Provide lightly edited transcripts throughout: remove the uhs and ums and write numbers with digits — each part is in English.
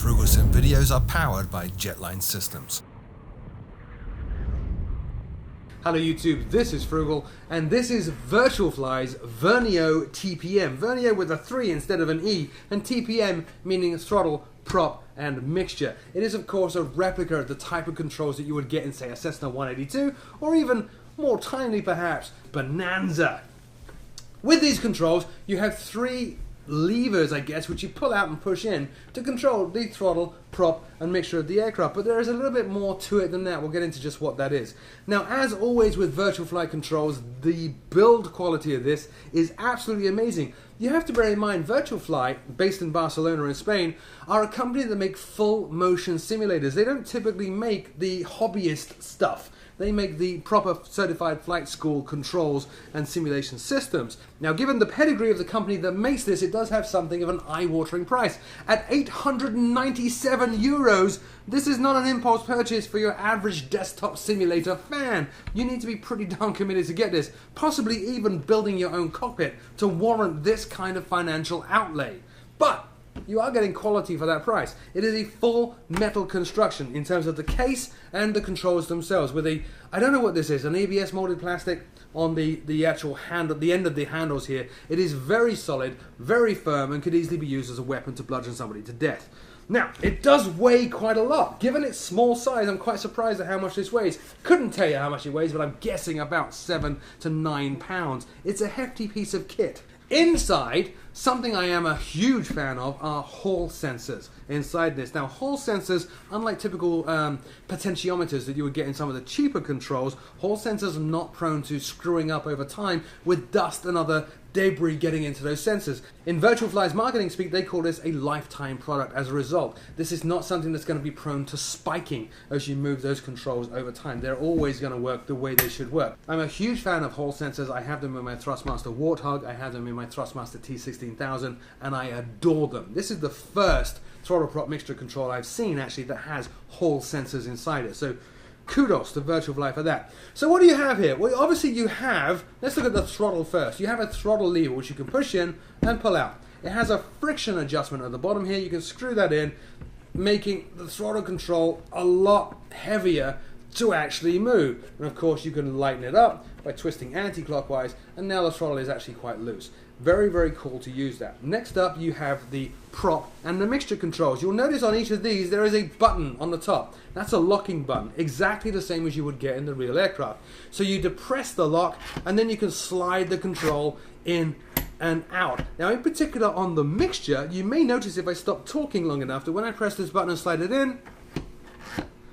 Frugalsim videos are powered by Jetline Systems. Hello YouTube, this is Frugal, and this is Virtualfly's V3rnio TPM. V3rnio with a 3 instead of an E, and TPM meaning throttle, prop, and mixture. It is of course a replica of the type of controls that you would get in, say, a Cessna 182, or even, more timely perhaps, Bonanza. With these controls, you have 3 levers, I guess, which you pull out and push in to control the throttle, prop, and mixture of the aircraft. But there is a little bit more to it than that. We'll get into just what that is. Now, as always with Virtualfly controls, the build quality of this is absolutely amazing. You have to bear in mind, Virtualfly, based in Barcelona in Spain, are a company that make full motion simulators. They don't typically make the hobbyist stuff. They make the proper certified flight school controls and simulation systems. Now, given the pedigree of the company that makes this, it does have something of an eye-watering price. At €897, this is not an impulse purchase for your average desktop simulator fan. You need to be pretty darn committed to get this, possibly even building your own cockpit to warrant this kind of financial outlay. But you are getting quality for that price. It is a full metal construction in terms of the case and the controls themselves with a, I don't know what this is, an ABS molded plastic on the actual hand, at the end of the handles here. It is very solid, very firm, and could easily be used as a weapon to bludgeon somebody to death. Now, it does weigh quite a lot. Given its small size, I'm quite surprised at how much this weighs. Couldn't tell you how much it weighs, but I'm guessing about 7 to 9 pounds. It's a hefty piece of kit. Inside, something I am a huge fan of are Hall sensors inside this. Now, Hall sensors, unlike typical potentiometers that you would get in some of the cheaper controls, Hall sensors are not prone to screwing up over time with dust and other debris getting into those sensors. In Virtualfly's marketing speak, they call this a lifetime product as a result. This is not something that's going to be prone to spiking as you move those controls over time. They're always going to work the way they should work. I'm a huge fan of Hall sensors. I have them in my Thrustmaster Warthog, I have them in my Thrustmaster T16000, and I adore them. This is the first throttle prop mixture control I've seen actually that has Hall sensors inside it. So kudos to Virtualfly for that. So what do you have here? Well, obviously you have, let's look at the throttle first. You have a throttle lever which you can push in and pull out. It has a friction adjustment at the bottom here. You can screw that in, making the throttle control a lot heavier to actually move. And of course you can lighten it up by twisting anti-clockwise, and now the throttle is actually quite loose. Very, very cool to use that. Next up, you have the prop and the mixture controls. You'll notice on each of these there is a button on the top. That's a locking button, exactly the same as you would get in the real aircraft. So you depress the lock, and then you can slide the control in and out. Now, in particular on the mixture, you may notice if I stop talking long enough that when I press this button and slide it in,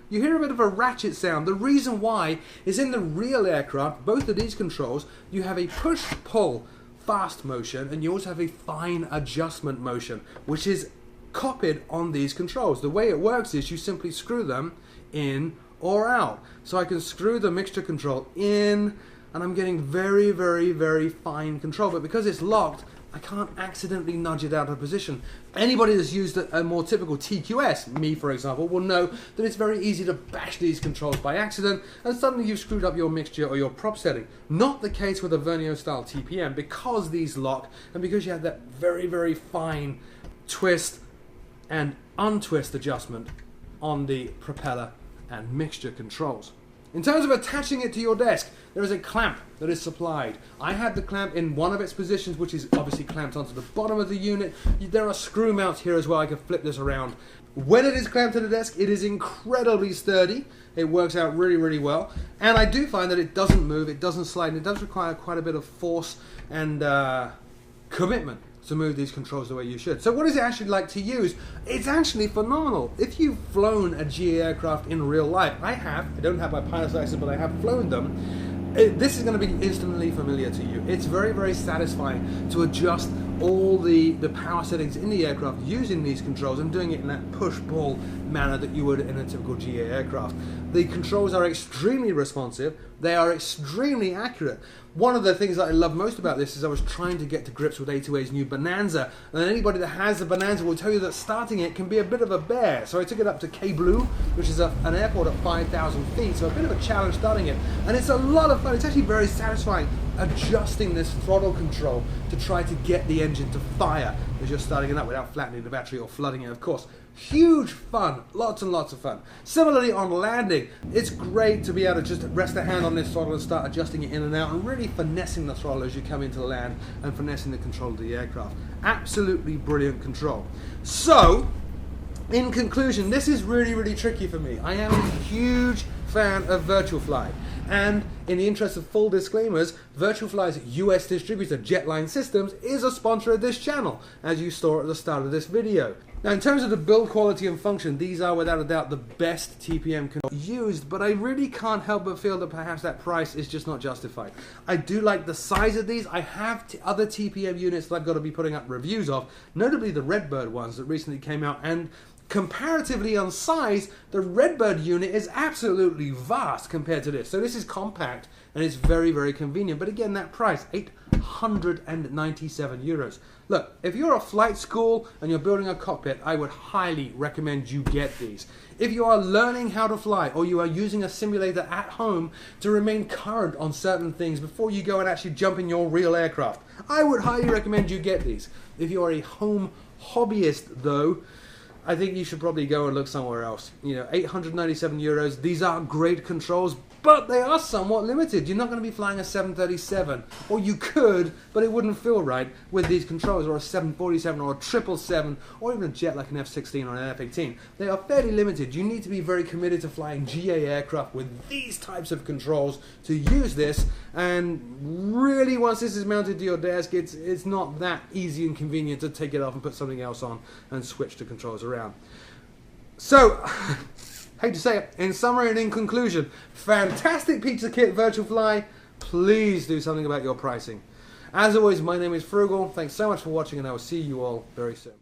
you hear a bit of a ratchet sound. The reason why is in the real aircraft, both of these controls, you have a push-pull fast motion, and you also have a fine adjustment motion, which is copied on these controls. The way it works is you simply screw them in or out. So I can screw the mixture control in, and I'm getting very, very, very fine control. But because it's locked, I can't accidentally nudge it out of position. Anybody that's used a more typical TQS, me for example, will know that it's very easy to bash these controls by accident, and suddenly you've screwed up your mixture or your prop setting. Not the case with a V3rnio style TPM, because these lock, and because you have that very, very fine twist and untwist adjustment on the propeller and mixture controls. In terms of attaching it to your desk, there is a clamp that is supplied. I have the clamp in one of its positions, which is obviously clamped onto the bottom of the unit. There are screw mounts here as well. I can flip this around. When it is clamped to the desk, it is incredibly sturdy. It works out really, really well. And I do find that it doesn't move, it doesn't slide, and it does require quite a bit of force and commitment to move these controls the way you should. So what is it actually like to use? It's actually phenomenal. If you've flown a GA aircraft in real life, I don't have my pilot's license, but I have flown them. This is going to be instantly familiar to you. It's very, very satisfying to adjust all the power settings in the aircraft using these controls and doing it in that push-pull manner that you would in a typical GA aircraft. The controls are extremely responsive. They are extremely accurate. One of the things that I love most about this is I was trying to get to grips with A2A's new Bonanza, and anybody that has a Bonanza will tell you that starting it can be a bit of a bear. So I took it up to K-Blue, which is an airport at 5,000 feet, so a bit of a challenge starting it. And it's a lot of fun. It's actually very satisfying. adjusting this throttle control to try to get the engine to fire as you're starting it up without flattening the battery or flooding it, of course. Huge fun, lots and lots of fun. Similarly on landing, it's great to be able to just rest a hand on this throttle and start adjusting it in and out and really finessing the throttle as you come into land and finessing the control of the aircraft. Absolutely brilliant control. So, in conclusion, this is really, really tricky for me. I am a huge fan of VirtualFly. And in the interest of full disclaimers, VirtualFly's US distributor, Jetline Systems, is a sponsor of this channel, as you saw at the start of this video. Now, in terms of the build quality and function, these are without a doubt the best TPM controls used, but I really can't help but feel that perhaps that price is just not justified. I do like the size of these. I have other TPM units that I've got to be putting up reviews of, notably the Redbird ones that recently came out, and comparatively on size, the Redbird unit is absolutely vast compared to this. So this is compact and it's very, very convenient. But again, that price, 897 euros. Look, if you're a flight school and you're building a cockpit, I would highly recommend you get these. If you are learning how to fly or you are using a simulator at home to remain current on certain things before you go and actually jump in your real aircraft, I would highly recommend you get these. If you are a home hobbyist though, I think you should probably go and look somewhere else. You know, 897 euros. These are great controls, but they are somewhat limited. You're not going to be flying a 737, or you could, but it wouldn't feel right with these controls, or a 747, or a 777, or even a jet like an F-16 or an F-18. They are fairly limited. You need to be very committed to flying GA aircraft with these types of controls to use this, and really once this is mounted to your desk, it's not that easy and convenient to take it off and put something else on and switch the controls around. So, hate to say it, in summary and in conclusion, fantastic pizza kit VirtualFly. Please do something about your pricing. As always, my name is Frugal. Thanks so much for watching, and I will see you all very soon.